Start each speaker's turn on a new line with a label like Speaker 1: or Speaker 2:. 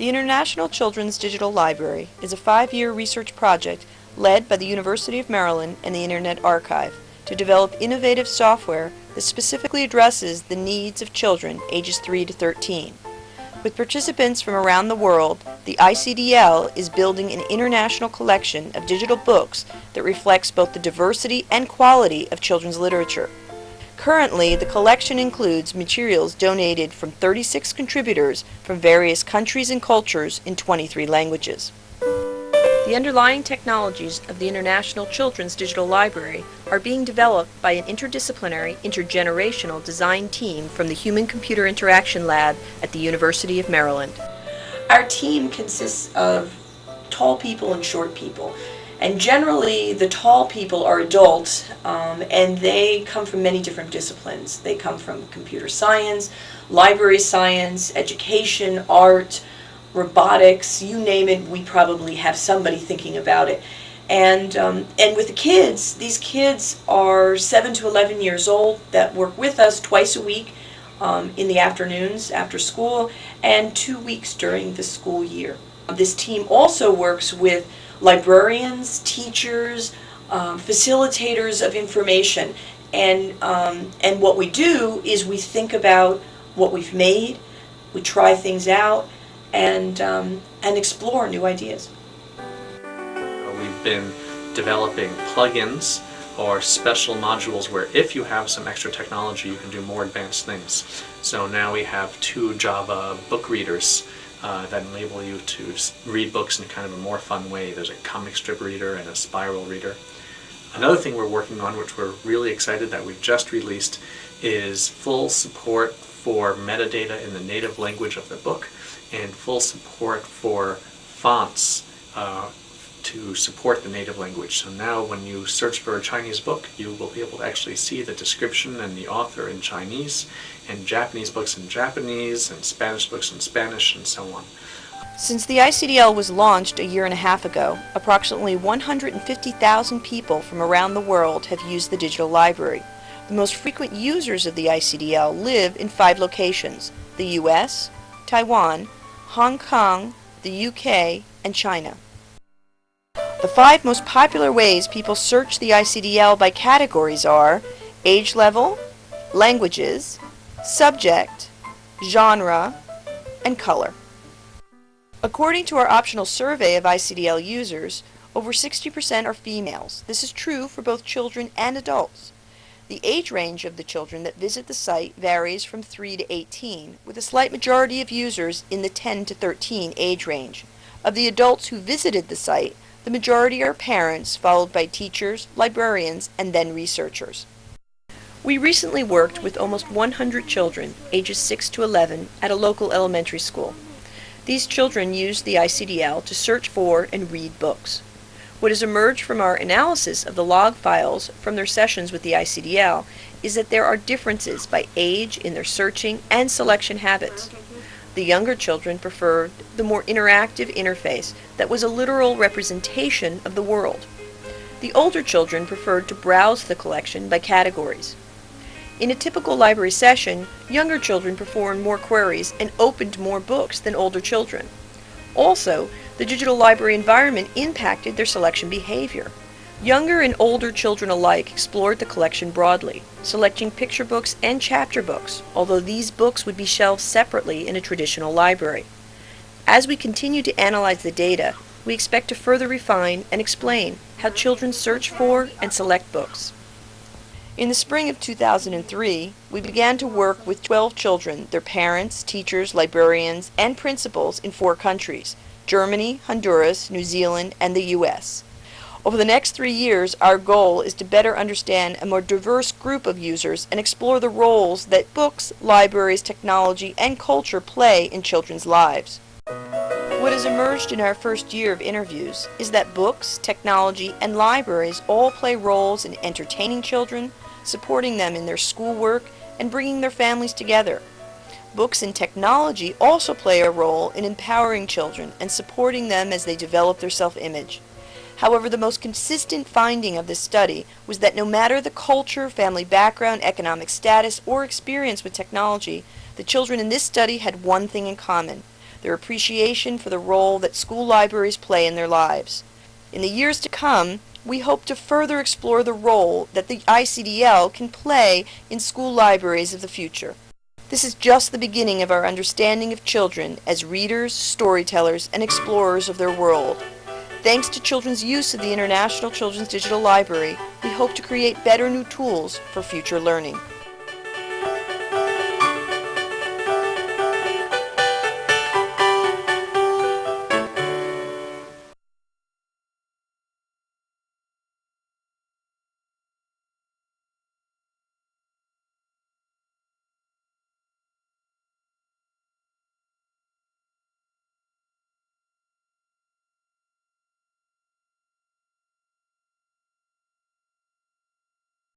Speaker 1: The International Children's Digital Library is a 5-year research project led by the University of Maryland and the Internet Archive to develop innovative software that specifically addresses the needs of children ages 3 to 13. With participants from around the world, the ICDL is building an international collection of digital books that reflects both the diversity and quality of children's literature. Currently, the collection includes materials donated from 36 contributors from various countries and cultures in 23 languages. The underlying technologies of the International Children's Digital Library are being developed by an interdisciplinary, intergenerational design team from the Human-Computer Interaction Lab at the University of Maryland. Our team consists of tall people and short people. And generally, the tall people are adults, and they come from many different disciplines. They come from computer science, library science, education, art, robotics, you name it, we probably have somebody thinking about it. And with the kids, these kids are 7 to 11 years old that work with us twice a week in the afternoons after school and 2 weeks during the school year. This team also works with librarians, teachers, facilitators of information, and what we do is we think about what we've made, we try things out, and explore new ideas.
Speaker 2: We've been developing plugins or special modules where if you have some extra technology you can do more advanced things. So now we have 2 Java book readers that enable you to read books in kind of a more fun way. There's a comic strip reader and a spiral reader. Another thing we're working on, which we're really excited that we've just released, is full support for metadata in the native language of the book and full support for fonts to support the native language. So now when you search for a Chinese book, you will be able to actually see the description and the author in Chinese, and Japanese books in Japanese, and Spanish books in Spanish, and so on.
Speaker 1: Since the ICDL was launched a year and a half ago, approximately 150,000 people from around the world have used the digital library. The most frequent users of the ICDL live in 5 locations: the US, Taiwan, Hong Kong, the UK, and China. The 5 most popular ways people search the ICDL by categories are age level, languages, subject, genre, and color. According to our optional survey of ICDL users, over 60% are females. This is true for both children and adults. The age range of the children that visit the site varies from 3 to 18, with a slight majority of users in the 10 to 13 age range. Of the adults who visited the site, the majority are parents, followed by teachers, librarians, and then researchers. We recently worked with almost 100 children, ages 6 to 11, at a local elementary school. These children used the ICDL to search for and read books. What has emerged from our analysis of the log files from their sessions with the ICDL is that there are differences by age in their searching and selection habits. The younger children preferred the more interactive interface that was a literal representation of the world. The older children preferred to browse the collection by categories. In a typical library session, younger children performed more queries and opened more books than older children. Also, the digital library environment impacted their selection behavior. Younger and older children alike explored the collection broadly, selecting picture books and chapter books, although these books would be shelved separately in a traditional library. As we continue to analyze the data, we expect to further refine and explain how children search for and select books. In the spring of 2003, we began to work with 12 children, their parents, teachers, librarians, and principals in 4 countries: Germany, Honduras, New Zealand, and the US. Over the next 3 years, our goal is to better understand a more diverse group of users and explore the roles that books, libraries, technology, and culture play in children's lives. What has emerged in our first year of interviews is that books, technology, and libraries all play roles in entertaining children, supporting them in their schoolwork, and bringing their families together. Books and technology also play a role in empowering children and supporting them as they develop their self-image. However, the most consistent finding of this study was that no matter the culture, family background, economic status, or experience with technology, the children in this study had one thing in common. their appreciation for the role that school libraries play in their lives. In the years to come, we hope to further explore the role that the ICDL can play in school libraries of the future. This is just the beginning of our understanding of children as readers, storytellers, and explorers of their world. Thanks to children's use of the International Children's Digital Library, we hope to create better new tools for future learning.